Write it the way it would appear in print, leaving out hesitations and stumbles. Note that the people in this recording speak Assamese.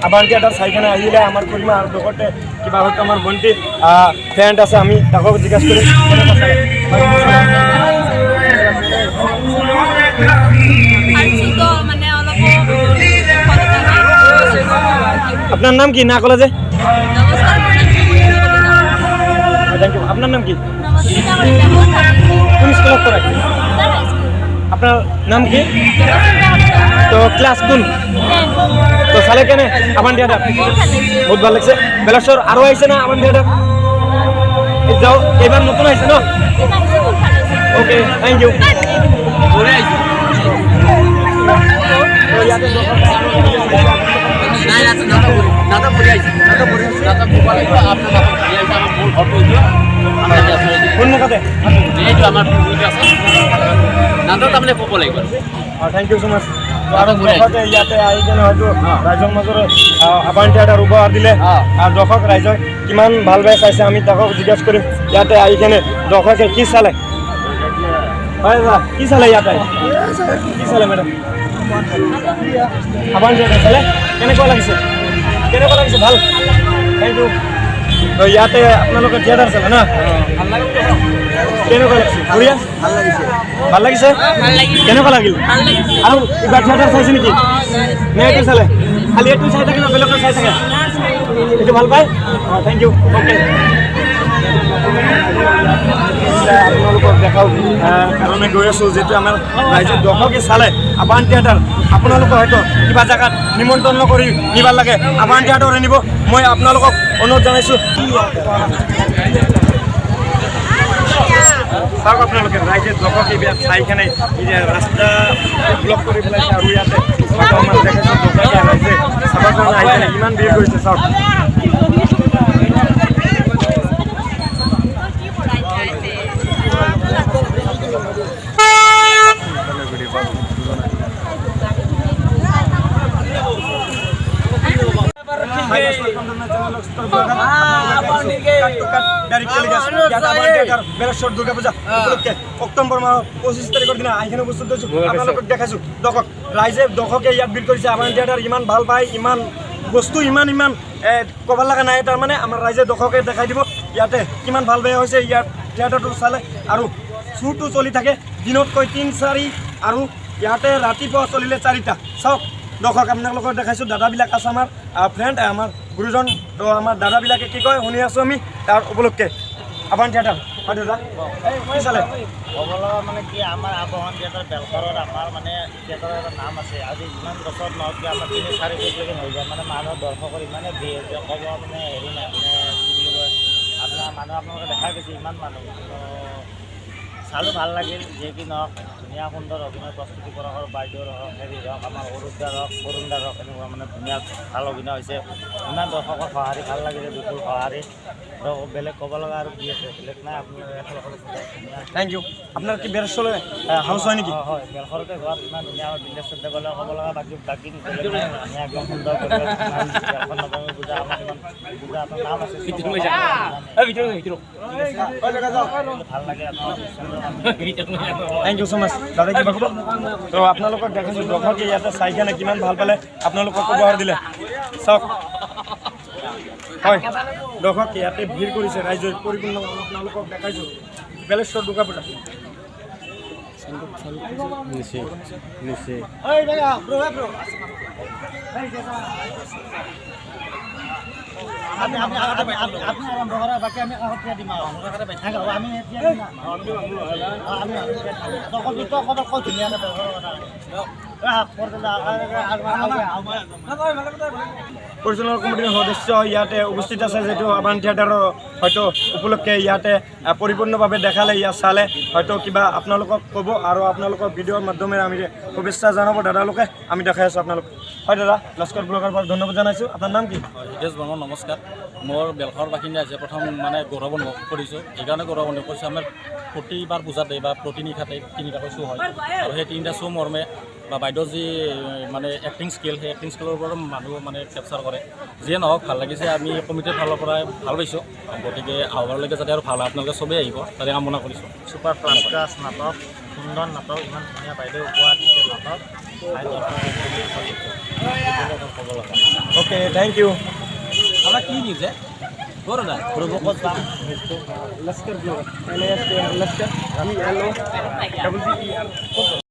আবান থিয়েটার সাইখানে আহিলে আমার করিমা আর দোকানে কিবা হয়তো আমার বন্টি ফ্রেন্ড আছে আমি তাকে জিজ্ঞাসা করি আপনার নাম কি না কলে যে থ্যাংক ইউ আপনার নাম কি কোন স্কুলত পড়ে আপনার নাম কি তো ক্লাস কোন তো সালে কেনে আবান থিয়েটার বহুত ভালো লাগছে বেলাসর আরো আইছে না আবান থিয়েটার যাও এবার নতুন আইছে না ওকে থ্যাংক ইউ কোন মুখাতে আমার তাৰমানে ক'ব লাগিব থ্যাংক ইউ সো মাচ ইয়াতে আহি কেনে হয়তো ৰাইজৰ মাজৰে আবান থিয়েটাৰ উপহাৰ দিলে আৰু দৰ্শক ৰাইজক কিমান ভাল বেয়া চাইছে আমি তাকক জিজ্ঞাসা কৰিম ইয়াতে আহি কেনে দৰ্শকে কি চালে হয় দাদা কি চালে ইয়াতে কি চালে মেডাম আবান থিয়েটাৰ চালে কেনেকুৱা লাগিছে ভাল থ্যাংক ইউ তো ইয়াতে আপোনালোকে থিয়েটাৰ চালে না কেনেকুৱা লাগিছে বঢ়িয়া ভাল লাগিছে কেনেকুৱা লাগিল আৰু কিবা থিয়েটাৰ চাইছে নেকি নে এইটো চালে খালি এইটো চাই থাকে না বেলেগত চাই থাকে এইটো ভাল পায় থ্যাংক ইউ অ'কে আপোনালোকক দেখাওঁ কাৰণে গৈ আছোঁ যিটো আমাৰ ৰাইজৰ দৰ্শকে চালে আবান থিয়েটাৰ আপোনালোকে হয়তো কিবা জেগাত নিমন্ত্ৰণ কৰি নিবাৰ লাগে আবান থিয়েটাৰে নিব মই আপোনালোকক অনুৰোধ জনাইছোঁ চাওক আপোনালোকে ৰাইজে দৰ্শকে বিয়াত চাইকেনে ৰাস্তা ব্লক কৰি পেলাইছে আৰু ইয়াতে আমাৰ দেখাইছোঁ দৰ্শকে ৰাইজে চাবৰ কাৰণে আহিকেনে ইমান ভিৰ কৰিছে চাওক দুর্গা পূজা উপলক্ষে অক্টোবর মাহ 25 তারিখের দিন আইখানে উপস্থিত হয়েছো আপনাদের দেখাইছো দর্শক রাইজে দর্শকে ইয়াত ভিড় করেছে আবান থিয়েটার ইমান ভাল পায় ইমান বস্তু ইমান কবার লাগা নাই তার মানে আমার রাইজে দর্শকে দেখাই দিব ইয়াতে কিমান ভাল বেয়া হয়েছে ইয়াত থিয়েটারটো চালে আৰু শ্বুটো চলি থাকে দিনতকৈ 3-4 আৰু ইয়াতে ৰাতিপুৱা চলিলে 4টা চাওক দৰ্শক আপোনালোকক দেখাইছোঁ দাদাবিলাক আছে আমাৰ ফ্ৰেণ্ড আমাৰ গুৰুজন তো আমাৰ দাদাবিলাকে কি কয় শুনি আছোঁ আমি তাৰ উপলক্ষে আবান থিয়েটাৰ হয় দাদা কি চালে ক'বলৈ মানে কি আমাৰ আবাহন থিয়েটাৰ বেলঘৰত আমাৰ মানে থিয়েটাৰৰ এটা নাম আছে আজি ইমান বছৰ নহওক কি আমাৰ 3-4 বছৰলৈকে হৈ যায় মানে মানুহৰ দৰ্শকৰ ইমানে ভিৰ যে ক'ব মানে হেৰি নাই মানে কি বুলি কয় আপোনাৰ মানুহ আপোনালোকে দেখা গৈছে ইমান মানুহ চালোঁ ভাল লাগিল যে কি নহওক ধুনীয়া সুন্দৰ অভিনয় প্ৰস্তুতি কৰা হওক বাইদেউৰ হওক হেৰি হওক আমাৰ অৰুণদাৰ হওক বৰুণদাৰ হওক এনেকুৱা মানে ধুনীয়া ভাল অভিনয় হৈছে ইমান দৰ্শকৰ সঁহাৰি ভাল লাগিলে বিপুল সঁহাৰি বেলেগ ক'ব লগা আৰু কি আছে বেলেগ নাই আপুনি থ্যাংক ইউ আপোনাৰ কি বেলচলে হাউচ হয় নেকি হয় বেলঘৰতে ঘৰত ইমান ধুনীয়া বিন্দেশ গ'লে ক'ব লগা বাকী বেলেগ নাই ধুনীয়া একদম সুন্দৰ বেলখন নৱমী পূজা আমাৰ ইমান পূজা আপোনাৰ নাম আছে ভাল লাগে থ্যাংক ইউ সো মাচ দাদা কিবা ক'ব তো আপোনালোকক দেখাইছোঁ দৰ্শকে ইয়াতে চাইকেনে কিমান ভাল পালে আপোনালোকক উপহাৰ দিলে চাওক হয় দৰ্শক ইয়াতে ভিৰ কৰিছে ৰাইজৰ পৰিপূৰ্ণ আপোনালোকক দেখাইছোঁ বেলেশ্বৰ দুৰ্গা পূজা আমি আৰম্ভ কৰা বাকী আমি কাষত দিম আৰু আমি ধুনীয়াকৈ পৰিচালনা কমিটিৰ সদস্য ইয়াতে উপস্থিত আছে যিটো আবান থিয়েটাৰৰ হয়তো উপলক্ষে ইয়াতে পৰিপূৰ্ণভাৱে দেখালে ইয়াত চালে হয়তো কিবা আপোনালোকক ক'ব আৰু আপোনালোকৰ ভিডিঅ'ৰ মাধ্যমেৰে আমি শুভেচ্ছা জনাব দাদালোকে আমি দেখাই আছোঁ আপোনালোক হয় দাদা লস্কৰ ব্লগৰ পৰা ধন্যবাদ জনাইছোঁ আপোনাৰ নাম কি হিতেশ বৰ্মন নমস্কাৰ মোৰ বেলঘৰ বাসিন্দা আছে প্ৰথম মানে গৌৰৱ অনুভৱ কৰিছোঁ সেইকাৰণে গৌৰৱ অনুভৱ কৰিছোঁ আমাৰ প্ৰতিবাৰ পূজাতে বা প্ৰতি নিশাতে 3টাকৈ শ্ব' হয় আৰু সেই 3টা শ্ব' মৰ্মে বা বাইদেউ যি মানে এক্টিং স্কিল সেই এক্টিং স্কিলৰ ওপৰত মানুহ মানে কেপচাৰ কৰে যিয়ে নহওক ভাল লাগিছে আমি কমিটিৰ ফালৰ পৰাই ভাল পাইছোঁ গতিকে আহ্বানলৈকে যাতে আৰু ভাল হয় আপোনালোকে চবেই আহিব তাতে কামনা কৰিছোঁ ছুপাৰ ফাৰ্ষ্ট ক্লাছ নাটক সুন্দৰ নাটক ইমান ধুনীয়া বাইদেউ উপহাৰ দিছে নাটক চাই দৰ্শকে ক'ব লগা ওকে থ্যাংক ইউ আমাৰ কি নিউজ বড়ো না প্ৰভুকত যাম लश्कर ब्लॉगर LASKR लश्कर LOGER